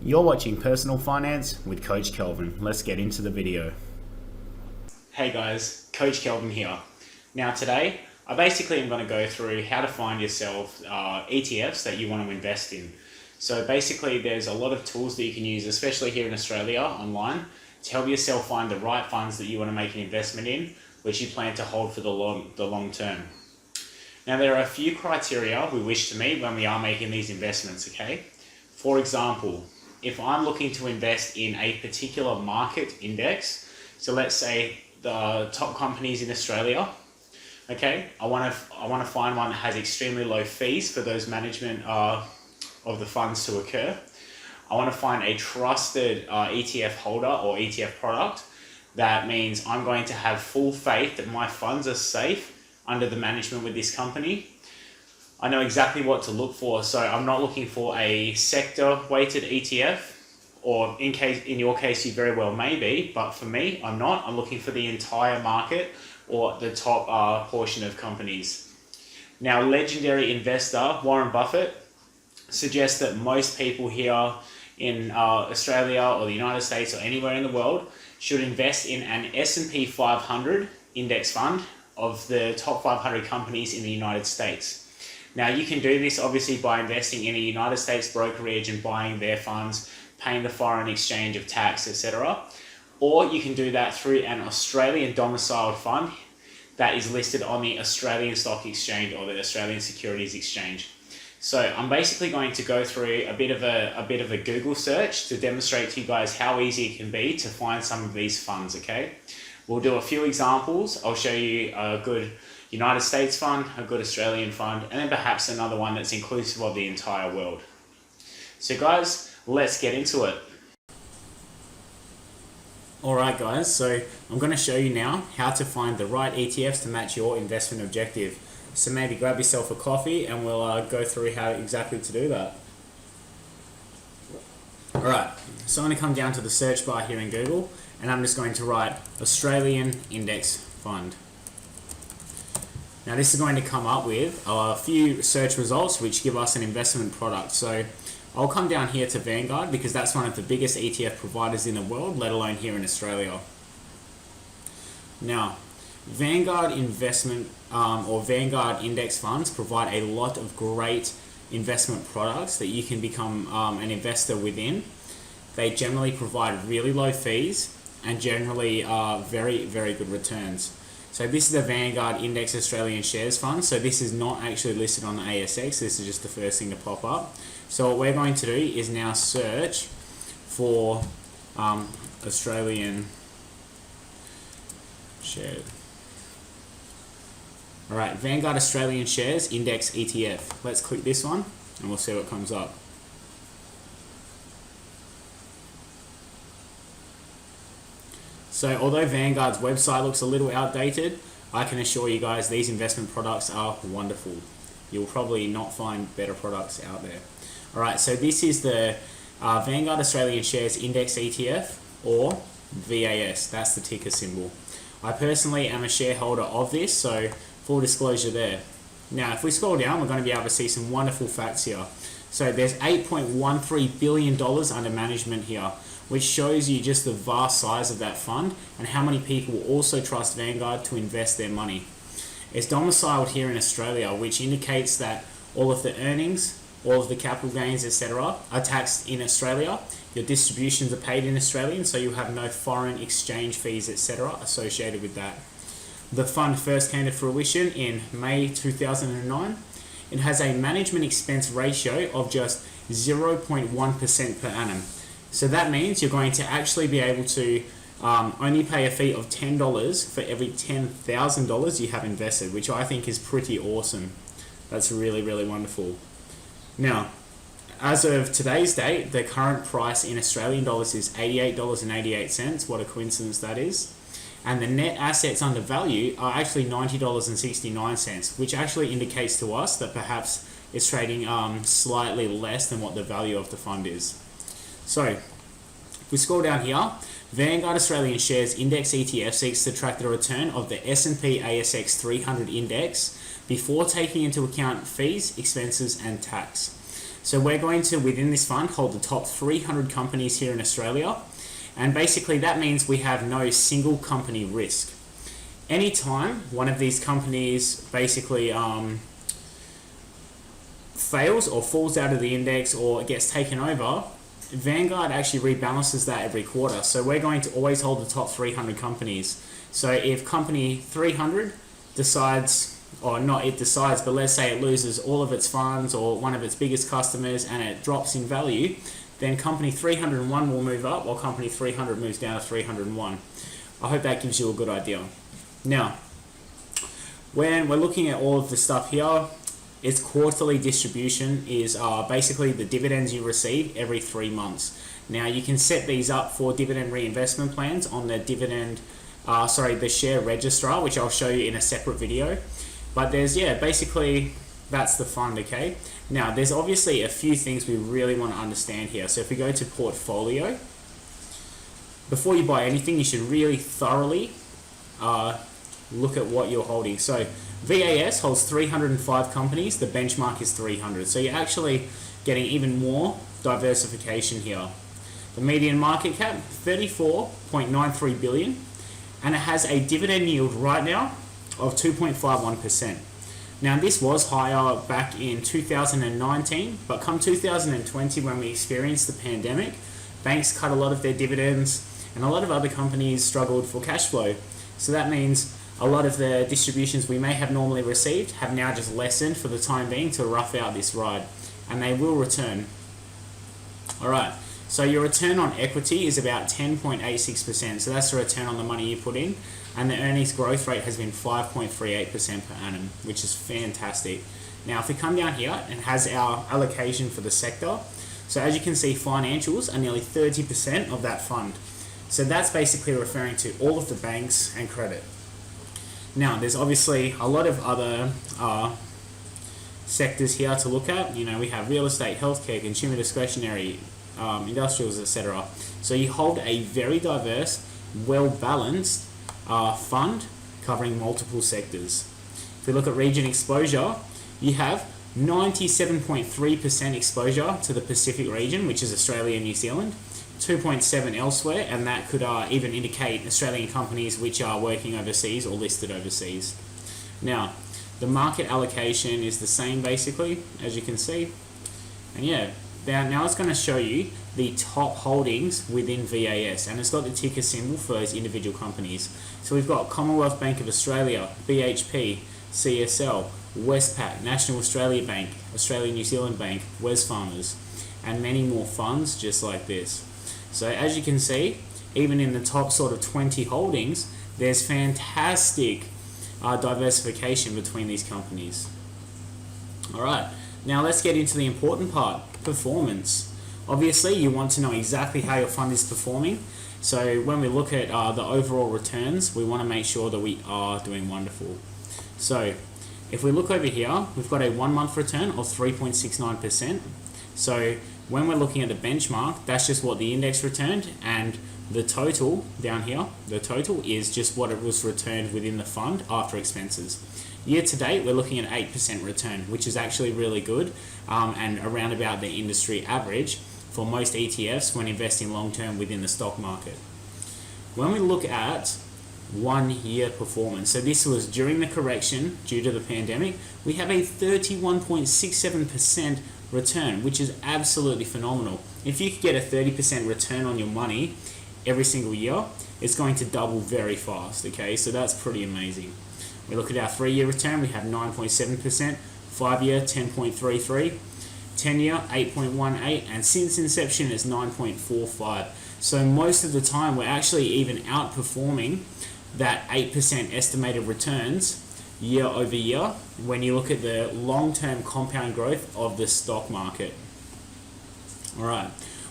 You're watching Personal Finance with Coach Kelvin. Let's get into the video. Hey guys, Coach Kelvin here. Now today, I basically am going to go through how to find yourself ETFs that you want to invest in. So basically there's a lot of tools that you can use, especially here in Australia online, to help yourself find the right funds that you want to make an investment in, which you plan to hold for the long term. Now there are a few criteria we wish to meet when we are making these investments, okay? For example, if I'm looking to invest in a particular market index, so let's say the top companies in Australia, okay, I want to find one that has extremely low fees for those management of the funds to occur. I want to find a trusted ETF holder or ETF product. That means I'm going to have full faith that my funds are safe under the management with this company. I know exactly what to look for, so I'm not looking for a sector weighted ETF, or in your case you very well may be, but for me I'm not. I'm looking for the entire market or the top portion of companies. Now legendary investor Warren Buffett suggests that most people here in Australia or the United States or anywhere in the world should invest in an S&P 500 index fund of the top 500 companies in the United States. Now you can do this obviously by investing in a United States brokerage and buying their funds, paying the foreign exchange of tax, etc. Or you can do that through an Australian domiciled fund that is listed on the Australian Stock Exchange or the Australian Securities Exchange. So I'm basically going to go through a bit of a Google search to demonstrate to you guys how easy it can be to find some of these funds, okay? We'll do a few examples. I'll show you a good United States fund, a good Australian fund, and then perhaps another one that's inclusive of the entire world. So guys, let's get into it. Alright guys, so I'm going to show you now how to find the right ETFs to match your investment objective. So maybe grab yourself a coffee and we'll go through how exactly to do that. Alright, so I'm going to come down to the search bar here in Google and I'm just going to write Australian Index Fund. Now this is going to come up with a few search results which give us an investment product. So I'll come down here to Vanguard because that's one of the biggest ETF providers in the world, let alone here in Australia. Now, Vanguard investment or Vanguard index funds provide a lot of great investment products that you can become an investor within. They generally provide really low fees and generally very, very good returns. So this is the Vanguard Index Australian Shares Fund. So this is not actually listed on the ASX. This is just the first thing to pop up. So what we're going to do is now search for Australian shares. Alright, Vanguard Australian Shares Index ETF. Let's click this one and we'll see what comes up. So although Vanguard's website looks a little outdated, I can assure you guys these investment products are wonderful. You'll probably not find better products out there. Alright, so this is the Vanguard Australian Shares Index ETF, or VAS. That's the ticker symbol. I personally am a shareholder of this, so full disclosure there. Now if we scroll down, we're going to be able to see some wonderful facts here. So there's $8.13 billion under management here, which shows you just the vast size of that fund and how many people also trust Vanguard to invest their money. It's domiciled here in Australia, which indicates that all of the earnings, all of the capital gains, etc. are taxed in Australia. Your distributions are paid in Australian, so you have no foreign exchange fees, etc. associated with that. The fund first came to fruition in May 2009. It has a management expense ratio of just 0.1% per annum. So that means you're going to actually be able to only pay a fee of $10 for every $10,000 you have invested, which I think is pretty awesome. That's really, really wonderful. Now, as of today's date, the current price in Australian dollars is $88.88. What a coincidence that is. And the net assets under value are actually $90.69, which actually indicates to us that perhaps it's trading slightly less than what the value of the fund is. So, if we scroll down here, Vanguard Australian Shares Index ETF seeks to track the return of the S&P ASX 300 index before taking into account fees, expenses, and tax. So we're going to, within this fund, hold the top 300 companies here in Australia. And basically that means we have no single company risk. Anytime one of these companies basically fails or falls out of the index or gets taken over, Vanguard actually rebalances that every quarter. So we're going to always hold the top 300 companies. So if company 300 decides, or not it decides, but let's say it loses all of its funds or one of its biggest customers and it drops in value, then company 301 will move up while company 300 moves down to 301. I hope that gives you a good idea. Now, when we're looking at all of the stuff here, its quarterly distribution is basically the dividends you receive every 3 months. Now you can set these up for dividend reinvestment plans on the the share registrar, which I'll show you in a separate video. But there's, basically that's the fund, okay? Now there's obviously a few things we really want to understand here. So if we go to portfolio, before you buy anything, you should really thoroughly look at what you're holding. So VAS holds 305 companies, the benchmark is 300. So you're actually getting even more diversification here. The median market cap, 34.93 billion, and it has a dividend yield right now of 2.51%. Now this was higher back in 2019, but come 2020 when we experienced the pandemic, banks cut a lot of their dividends and a lot of other companies struggled for cash flow. So that means a lot of the distributions we may have normally received have now just lessened for the time being to rough out this ride, and they will return. Alright, so your return on equity is about 10.86%, so that's the return on the money you put in, and the earnings growth rate has been 5.38% per annum, which is fantastic. Now if we come down here, it has our allocation for the sector. So as you can see, financials are nearly 30% of that fund. So that's basically referring to all of the banks and credit. Now, there's obviously a lot of other sectors here to look at. You know, we have real estate, healthcare, consumer discretionary, industrials, etc. So you hold a very diverse, well-balanced fund covering multiple sectors. If we look at region exposure, you have 97.3% exposure to the Pacific region, which is Australia and New Zealand, 2.7 elsewhere, and that could even indicate Australian companies which are working overseas or listed overseas. Now, the market allocation is the same basically, as you can see. And now it's going to show you the top holdings within VAS, and it's got the ticker symbol for those individual companies. So we've got Commonwealth Bank of Australia, BHP, CSL, Westpac, National Australia Bank, Australia New Zealand Bank, Wesfarmers, and many more funds just like this. So as you can see, even in the top sort of 20 holdings, there's fantastic diversification between these companies. Alright, now let's get into the important part, performance. Obviously, you want to know exactly how your fund is performing. So when we look at the overall returns, we want to make sure that we are doing wonderful. So if we look over here, we've got a 1 month return of 3.69%. So when we're looking at the benchmark, that's just what the index returned, and the total down here, the total is just what it was returned within the fund after expenses. Year to date, we're looking at 8% return, which is actually really good, and around about the industry average for most ETFs when investing long term within the stock market. When we look at 1 year performance, so this was during the correction due to the pandemic, we have a 31.67% return, which is absolutely phenomenal. If you could get a 30% return on your money every single year, it's going to double very fast, okay? So that's pretty amazing. We look at our 3-year return, we have 9.7%, 5-year 10.33, 10-year 8.18, and since inception it's 9.45. So most of the time we're actually even outperforming that 8% estimated returns year over year when you look at the long-term compound growth of the stock market. Alright,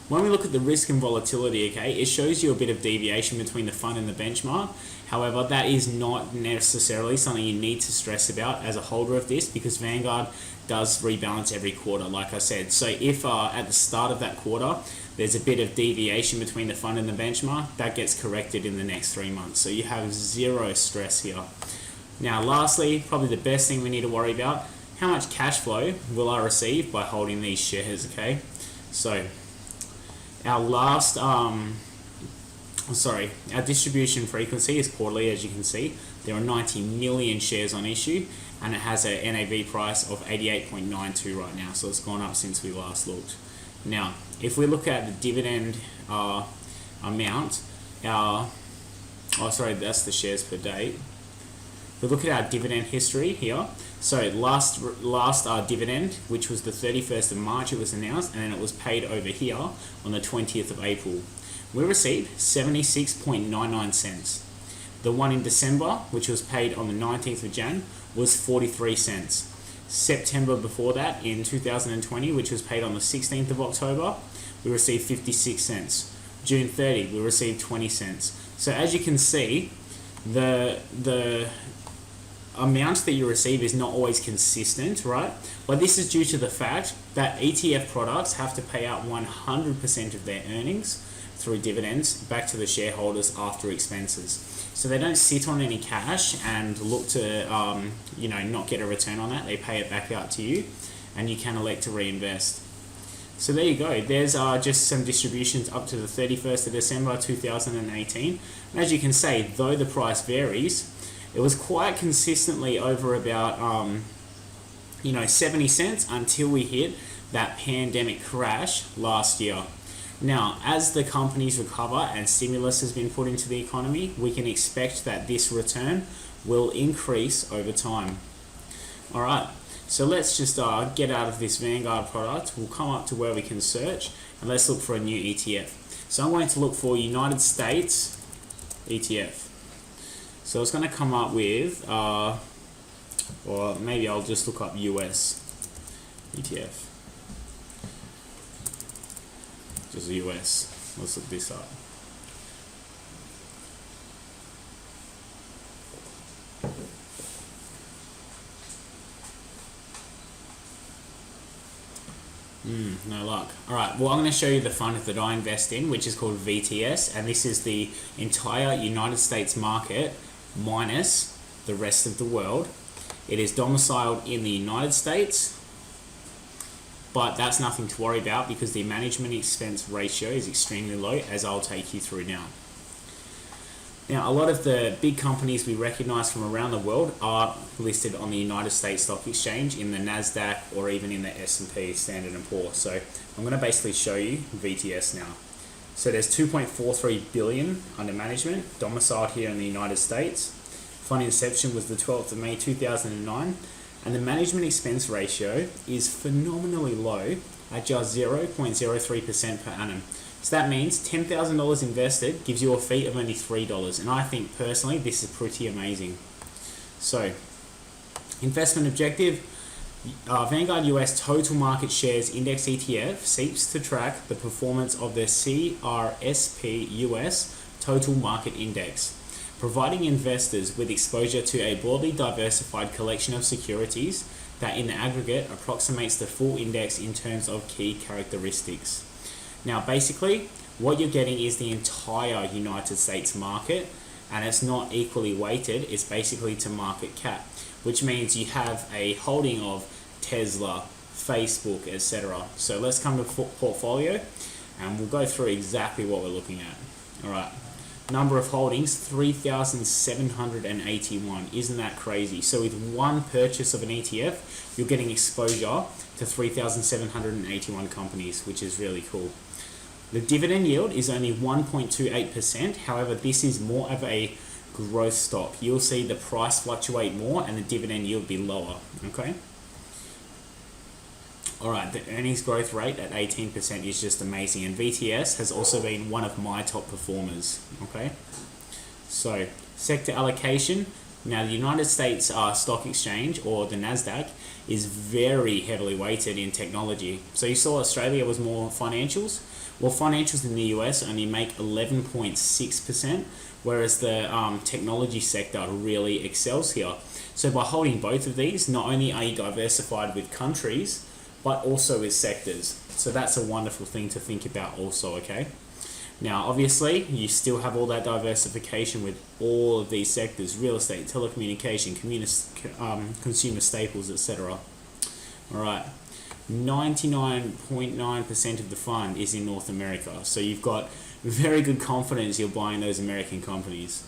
when we look at the risk and volatility, okay, it shows you a bit of deviation between the fund and the benchmark. However, that is not necessarily something you need to stress about as a holder of this, because Vanguard does rebalance every quarter, like I said. So if at the start of that quarter there's a bit of deviation between the fund and the benchmark, that gets corrected in the next 3 months. So you have zero stress here. Now lastly, probably the best thing we need to worry about, how much cash flow will I receive by holding these shares, okay? So our last, our distribution frequency is quarterly, as you can see. There are 90 million shares on issue, and it has a NAV price of 88.92 right now, so it's gone up since we last looked. Now, if we look at the dividend amount, that's the shares per date. If we look at our dividend history here, so last dividend, which was the 31st of March, it was announced, and then it was paid over here on the 20th of April. We received 76.99 cents. The one in December, which was paid on the 19th of Jan, was 43 cents. September before that, in 2020, which was paid on the 16th of October, we received 56 cents. June 30, we received 20 cents. So as you can see, the amount that you receive is not always consistent, right? But this is due to the fact that ETF products have to pay out 100% of their earnings through dividends back to the shareholders after expenses. So they don't sit on any cash and look to not get a return on that. They pay it back out to you, and you can elect to reinvest. So there you go. There's just some distributions up to the 31st of December 2018. And as you can see, though the price varies, it was quite consistently over about 70 cents until we hit that pandemic crash last year. Now, as the companies recover and stimulus has been put into the economy, we can expect that this return will increase over time. All right, so let's just get out of this Vanguard product. We'll come up to where we can search, and let's look for a new ETF. So I'm going to look for United States ETF. So it's going to come up with, or maybe I'll just look up US ETF. Just US. Let's look this up. No luck. Alright, well I'm going to show you the fund that I invest in, which is called VTS, and this is the entire United States market minus the rest of the world. It is domiciled in the United States, but that's nothing to worry about because the management expense ratio is extremely low, as I'll take you through now. Now, a lot of the big companies we recognize from around the world are listed on the United States Stock Exchange, in the NASDAQ, or even in the S&P Standard & Poor's. So I'm going to basically show you VTS now. So there's 2.43 billion under management, domiciled here in the United States. Fund inception was the 12th of May 2009, and the management expense ratio is phenomenally low at just 0.03% per annum. So that means $10,000 invested gives you a fee of only $3, and I think personally this is pretty amazing. So, investment objective, Vanguard US Total Market Shares Index ETF seeks to track the performance of the CRSP US Total Market Index, providing investors with exposure to a broadly diversified collection of securities that in the aggregate approximates the full index in terms of key characteristics. Now basically what you're getting is the entire United States market, and it's not equally weighted, it's basically to market cap, which means you have a holding of Tesla, Facebook, etc. So let's come to portfolio and we'll go through exactly what we're looking at. Alright, number of holdings 3,781. Isn't that crazy? So with one purchase of an ETF, you're getting exposure to 3,781 companies, which is really cool. The dividend yield is only 1.28%. However, this is more of a growth stock. You'll see the price fluctuate more and the dividend yield be lower. Okay. Alright, the earnings growth rate at 18% is just amazing, and VTS has also been one of my top performers. Okay, so sector allocation. Now the United States Stock Exchange, or the NASDAQ, is very heavily weighted in technology. So you saw Australia was more financials. Well, financials in the US only make 11.6%, whereas the technology sector really excels here. So by holding both of these, not only are you diversified with countries, but also with sectors. So that's a wonderful thing to think about also, okay? Now, obviously, you still have all that diversification with all of these sectors: real estate, telecommunication, consumer staples, etc. All right, 99.9% of the fund is in North America. So you've got very good confidence you're buying those American companies.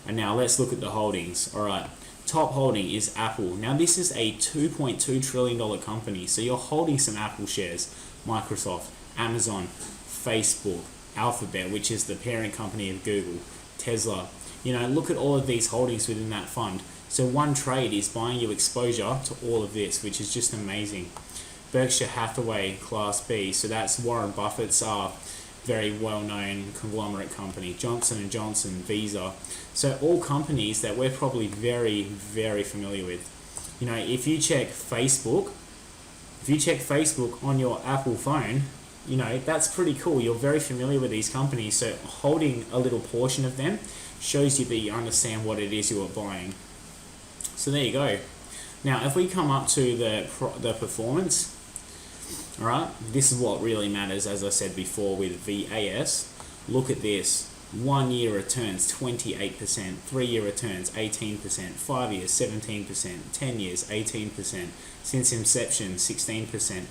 And now let's look at the holdings. All right, top holding is Apple. Now this is a $2.2 trillion company. So you're holding some Apple shares, Microsoft, Amazon, Facebook, Alphabet, which is the parent company of Google, Tesla. You know, look at all of these holdings within that fund. So one trade is buying you exposure to all of this, which is just amazing. Berkshire Hathaway, Class B. So that's Warren Buffett's very well-known conglomerate company. Johnson & Johnson, Visa. So all companies that we're probably very, very familiar with. You know, if you check Facebook on your Apple phone, you know, that's pretty cool. You're very familiar with these companies. So holding a little portion of them shows you that you understand what it is you are buying. So there you go. Now, if we come up to the performance, all right, this is what really matters, as I said before with VAS. Look at this. 1 year returns 28%, 3 year returns 18%, 5 years 17%, 10 years 18%, since inception 16%.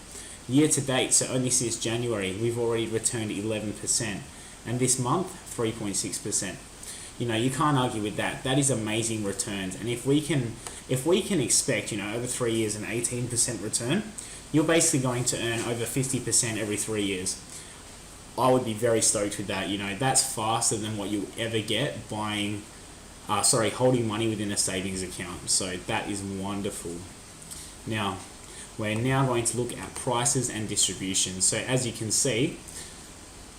Year to date, so only since January, we've already returned 11%, and this month 3.6%. You know, you can't argue with that. That is amazing returns. And if we can expect, you know, over 3 years an 18% return, you're basically going to earn over 50% every 3 years. I would be very stoked with that. You know, that's faster than what you ever get holding money within a savings account. So that is wonderful. Now, we're now going to look at prices and distribution. So as you can see,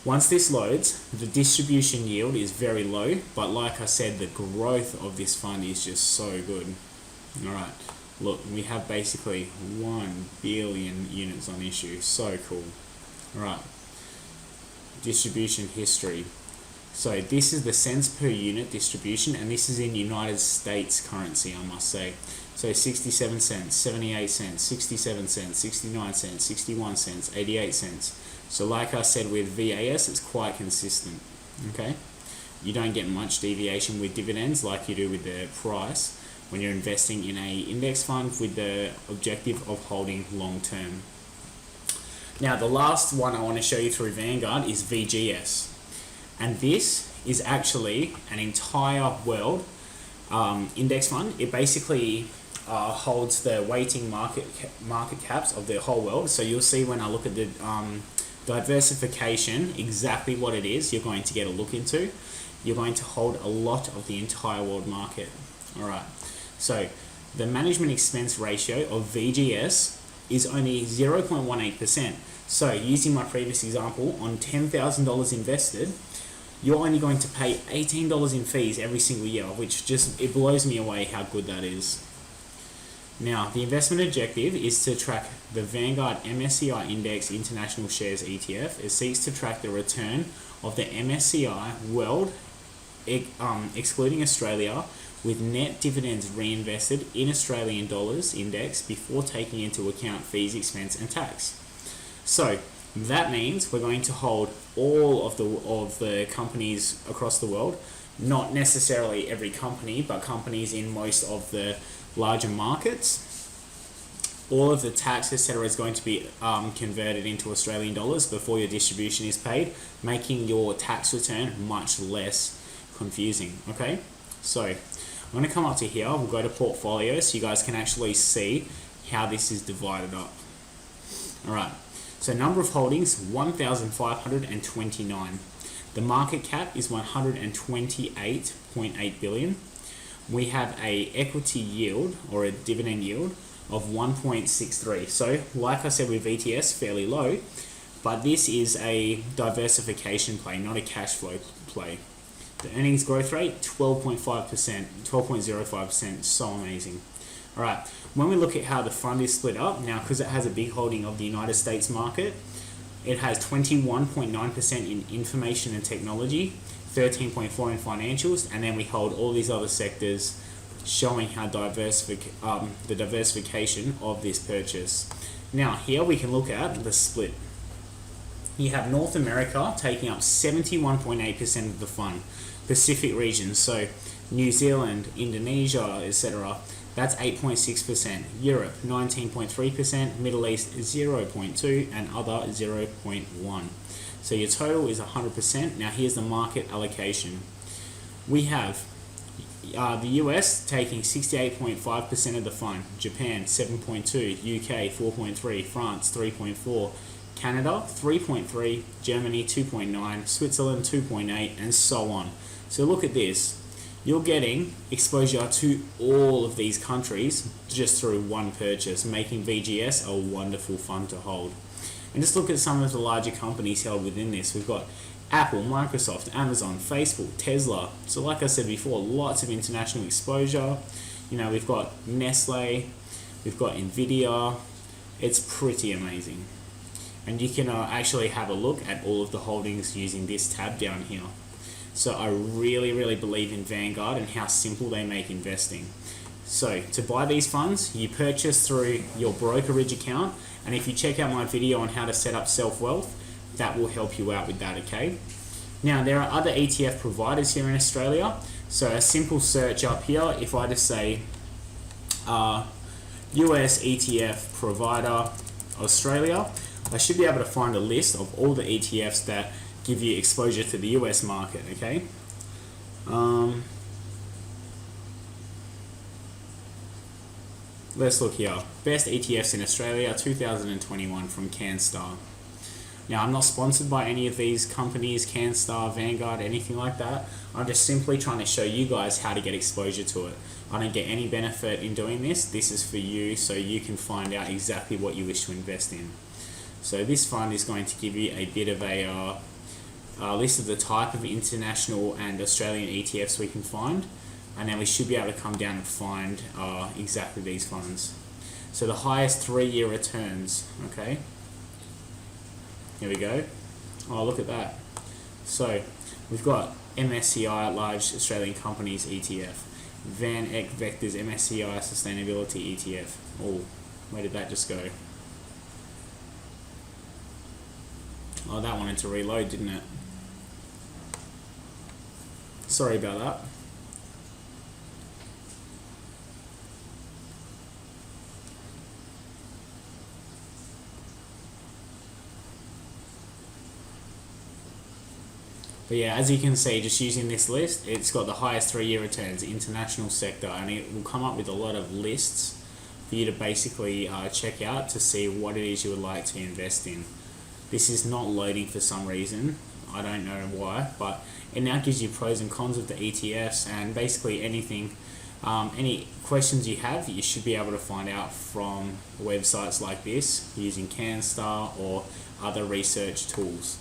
once this loads, the distribution yield is very low, but like I said, the growth of this fund is just so good. All right, look, we have basically 1 billion units on issue. So cool. All right, distribution history. So this is the cents per unit distribution, and this is in United States currency, I must say. So 67 cents, 78 cents, 67 cents, 69 cents, 61 cents, 88 cents. So like I said with VAS, it's quite consistent, okay? You don't get much deviation with dividends like you do with the price when you're investing in a index fund with the objective of holding long term. Now the last one I want to show you through Vanguard is VGS. And this is actually an entire world index fund. It basically holds the weighting market caps of the whole world. So you'll see when I look at the diversification, exactly what it is you're going to get a look into. You're going to hold a lot of the entire world market. All right, so the management expense ratio of VGS is only 0.18%. So using my previous example, on $10,000 invested, you're only going to pay $18 in fees every single year, which just, it blows me away how good that is. Now, the investment objective is to track the Vanguard Msci Index International Shares ETF. It seeks to track the return of the MSCI World, excluding Australia, with net dividends reinvested in Australian dollars index before taking into account fees, expense, and tax. So that means we're going to hold all of the companies across the world, not necessarily every company, but companies in most of the larger markets. All of the tax, etc., is going to be converted into Australian dollars before your distribution is paid, making your tax return much less confusing. Okay, so I'm going to come up to here. We'll go to portfolio so you guys can actually see how this is divided up. All right, so number of holdings 1,529. The market cap is 128.8 billion. We have a equity yield or a dividend yield of 1.63. So like I said with VTS, fairly low, but this is a diversification play, not a cash flow play. The earnings growth rate 12.5%, 12.05%, so amazing. All right, when we look at how the fund is split up now, because it has a big holding of the United States market, it has 21.9% in information and technology, 13.4% in financials, and then we hold all these other sectors, showing how the diversification of this purchase. Now here we can look at the split. You have North America taking up 71.8% of the fund, Pacific region, so New Zealand, Indonesia, etc., That's 8.6%. Europe 19.3%, Middle East 0.2%, and other 0.1%. So your total is 100%. Now here's the market allocation. We have the US taking 68.5% of the fund, Japan 7.2%, UK 4.3%, France 3.4%, Canada 3.3%, Germany 2.9%, Switzerland 2.8%, and so on. So look at this. You're getting exposure to all of these countries just through one purchase, making VGS a wonderful fund to hold. And just look at some of the larger companies held within this. We've got Apple, Microsoft, Amazon, Facebook, Tesla. So like I said before, lots of international exposure. You know, we've got Nestle, we've got Nvidia. It's pretty amazing. And you can actually have a look at all of the holdings using this tab down here. So I really believe in Vanguard and how simple they make investing. So to buy these funds, you purchase through your brokerage account, and if you check out my video on how to set up self-wealth, that will help you out with that, okay? Now there are other ETF providers here in Australia. So a simple search up here, if I just say US ETF provider Australia, I should be able to find a list of all the ETFs that give you exposure to the US market, okay? Let's look here. Best ETFs in Australia 2021 from CanStar. Now, I'm not sponsored by any of these companies, CanStar, Vanguard, anything like that. I'm just simply trying to show you guys how to get exposure to it. I don't get any benefit in doing this. This is for you so you can find out exactly what you wish to invest in. So this fund is going to give you a bit of a list of the type of international and Australian ETFs we can find, and then we should be able to come down and find exactly these funds. So the highest 3-year returns, okay? Here we go. Oh, look at that. So we've got Msci, Large Australian Companies ETF, Vaneck Vectors Msci Sustainability ETF. Oh, where did that just go? Oh, that wanted to reload, didn't it? Sorry about that. But yeah, as you can see, just using this list, it's got the highest 3-year returns, international sector, and it will come up with a lot of lists for you to basically check out to see what it is you would like to invest in. This is not loading for some reason. I don't know why, but it now gives you pros and cons of the ETFs, and basically anything, any questions you have, you should be able to find out from websites like this using CanStar or other research tools.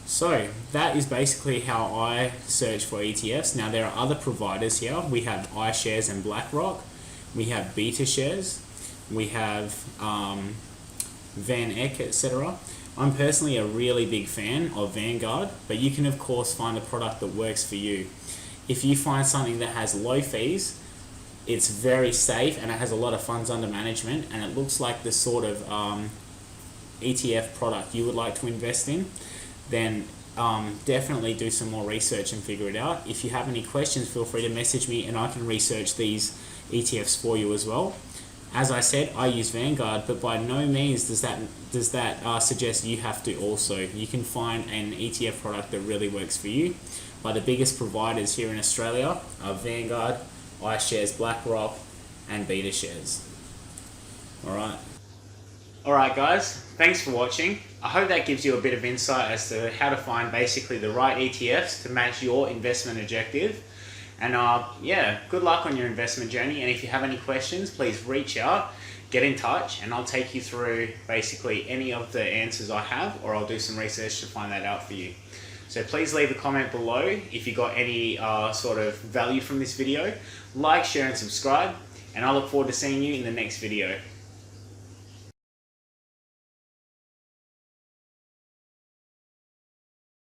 So that is basically how I search for ETFs. Now there are other providers here. We have Ishares and Blackrock. We have Betashares. We have Vaneck, etc. I'm personally a really big fan of Vanguard, but you can of course find a product that works for you. If you find something that has low fees, it's very safe and it has a lot of funds under management, and it looks like the sort of ETF product you would like to invest in, then definitely do some more research and figure it out. If you have any questions, feel free to message me and I can research these ETFs for you as well. As I said, I use Vanguard, but by no means does that suggest you have to also. You can find an ETF product that really works for you. But the biggest providers here in Australia are Vanguard, Ishares, Blackrock, and Betashares. Alright guys, thanks for watching. I hope that gives you a bit of insight as to how to find basically the right ETFs to match your investment objective. And yeah, good luck on your investment journey. And if you have any questions, please reach out, get in touch, and I'll take you through basically any of the answers I have, or I'll do some research to find that out for you. So please leave a comment below if you got any sort of value from this video. Like, share, and subscribe, and I look forward to seeing you in the next video.